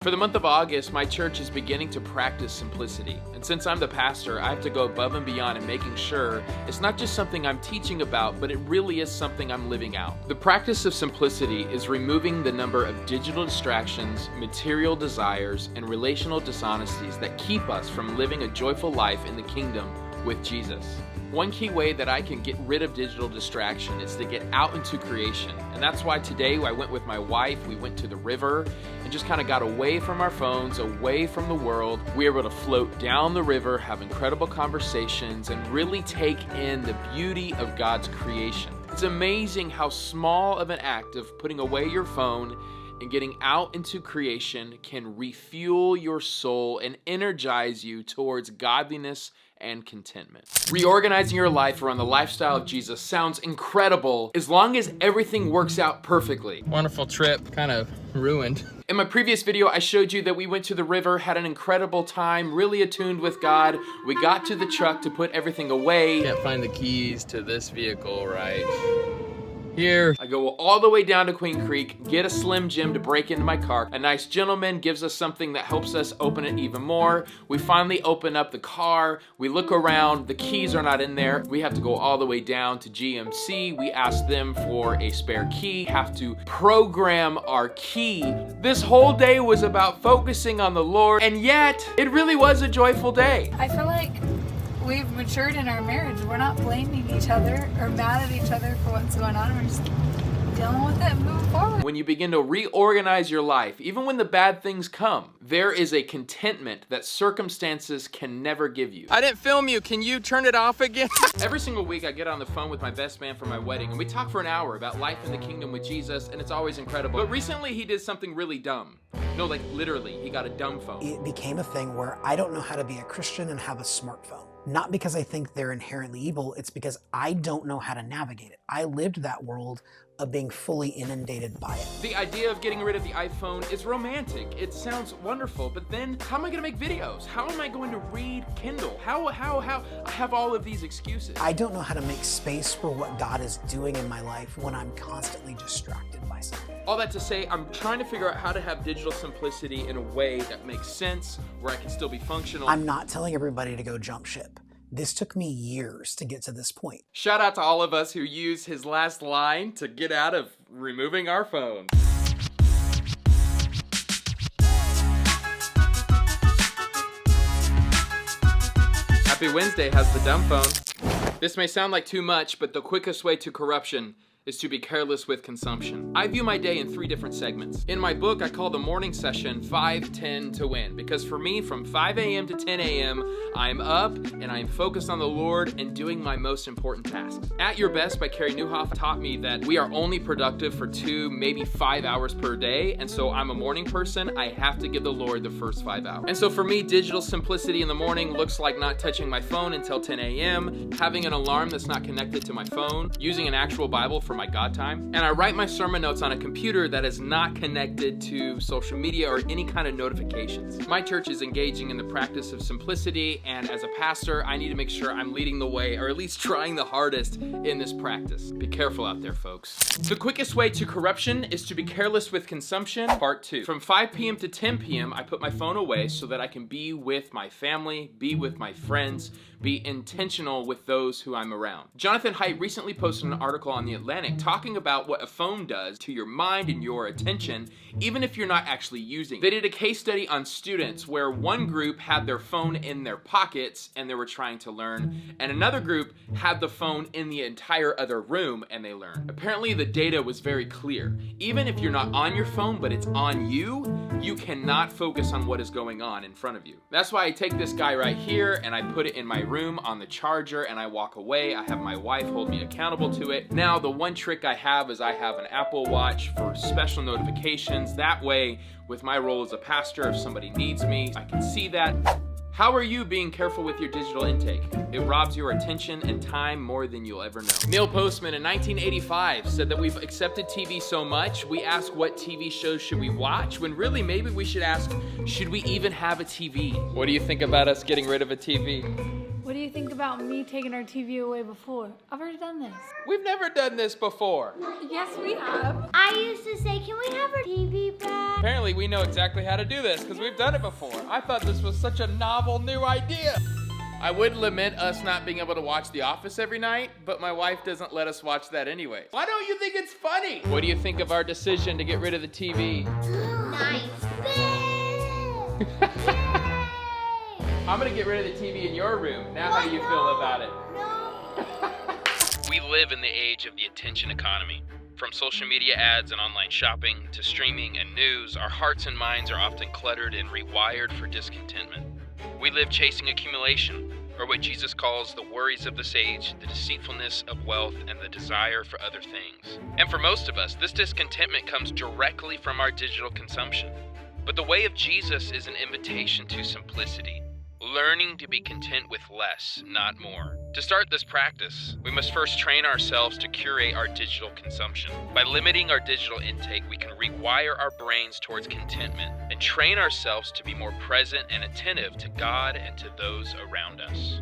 For the month of August, my church is beginning to practice simplicity. And since I'm the pastor, I have to go above and beyond in making sure it's not just something I'm teaching about, but it really is something I'm living out. The practice of simplicity is removing the number of digital distractions, material desires, and relational dishonesties that keep us from living a joyful life in the kingdom with Jesus. One key way that I can get rid of digital distraction is to get out into creation. And that's why today I went with my wife, we went to the river and just kind of got away from our phones, away from the world. We were able to float down the river, have incredible conversations, and really take in the beauty of God's creation. It's amazing how small of an act of putting away your phone and getting out into creation can refuel your soul and energize you towards godliness and contentment. Reorganizing your life around the lifestyle of Jesus sounds incredible as long as everything works out perfectly. Wonderful trip, kind of ruined. In my previous video, I showed you that we went to the river, had an incredible time, really attuned with God. We got to the truck to put everything away. Can't find the keys to this vehicle right here. I go all the way down to Queen Creek, get a Slim Jim to break into my car. A nice gentleman gives us something that helps us open it even more. We finally open up the car. We look around. The keys are not in there. We have to go all the way down to GMC. We ask them for a spare key, have to program our key. This whole day was about focusing on the Lord, and yet it really was a joyful day. I feel like we've matured in our marriage. We're not blaming each other or mad at each other for what's going on. We're just dealing with it and moving forward. When you begin to reorganize your life, even when the bad things come, there is a contentment that circumstances can never give you. I didn't film you. Can you turn it off again? Every single week I get on the phone with my best man for my wedding and we talk for an hour about life in the kingdom with Jesus, and it's always incredible. But recently he did something really dumb. No, like literally, he got a dumb phone. It became a thing where I don't know how to be a Christian and have a smartphone. Not because I think they're inherently evil, it's because I don't know how to navigate it. I lived that world of being fully inundated by it. The idea of getting rid of the iPhone is romantic. It sounds wonderful, but then how am I gonna make videos? How am I going to read Kindle? How? I have all of these excuses. I don't know how to make space for what God is doing in my life when I'm constantly distracted by something. All that to say, I'm trying to figure out how to have digital simplicity in a way that makes sense, where I can still be functional. I'm not telling everybody to go jump ship. This took me years to get to this point. Shout out to all of us who used his last line to get out of removing our phones. Happy Wednesday has the dumb phone. This may sound like too much, but the quickest way to corruption is to be careless with consumption. I view my day in 3 different segments. In my book, I call the morning session 5-10 to win, because for me, from 5 a.m. to 10 a.m., I'm up and I'm focused on the Lord and doing my most important tasks. At Your Best by Carrie Nieuwhof taught me that we are only productive for 2, maybe 5 hours per day, and so I'm a morning person. I have to give the Lord the first 5 hours. And so for me, digital simplicity in the morning looks like not touching my phone until 10 a.m., having an alarm that's not connected to my phone, using an actual Bible for my God time, and I write my sermon notes on a computer that is not connected to social media or any kind of notifications. My church is engaging in the practice of simplicity, and as a pastor, I need to make sure I'm leading the way, or at least trying the hardest in this practice. Be careful out there, folks. The quickest way to corruption is to be careless with consumption, part 2. From 5 p.m. to 10 p.m., I put my phone away so that I can be with my family, be with my friends, be intentional with those who I'm around. Jonathan Haidt recently posted an article on The Atlantic talking about what a phone does to your mind and your attention, even if you're not actually using it. They did a case study on students where one group had their phone in their pockets and they were trying to learn, and another group had the phone in the entire other room and they learned. Apparently the data was very clear. Even if you're not on your phone, but it's on you, you cannot focus on what is going on in front of you. That's why I take this guy right here and I put it in my room on the charger and I walk away. I have my wife hold me accountable to it. Now, the one trick I have is I have an Apple Watch for special notifications. That way, with my role as a pastor, if somebody needs me, I can see that. How are you being careful with your digital intake? It robs your attention and time more than you'll ever know. Neil Postman in 1985 said that we've accepted TV so much, we ask what TV shows should we watch, when really maybe we should ask, should we even have a TV? What do you think about us getting rid of a TV? What do you think about me taking our TV away before? I've already done this. We've never done this before. Yes, we have. I used to say, can we have our TV back? Apparently we know exactly how to do this because we've done it before. I thought this was such a novel new idea. I would lament us not being able to watch The Office every night, but my wife doesn't let us watch that anyway. Why don't you think it's funny? What do you think of our decision to get rid of the TV? Nice. I'm gonna get rid of the TV in your room. Now how do you feel about it? No. We live in the age of the attention economy. From social media ads and online shopping to streaming and news, our hearts and minds are often cluttered and rewired for discontentment. We live chasing accumulation, or what Jesus calls the worries of this age, the deceitfulness of wealth, and the desire for other things. And for most of us, this discontentment comes directly from our digital consumption. But the way of Jesus is an invitation to simplicity, learning to be content with less, not more. To start this practice, we must first train ourselves to curate our digital consumption. By limiting our digital intake, we can rewire our brains towards contentment and train ourselves to be more present and attentive to God and to those around us.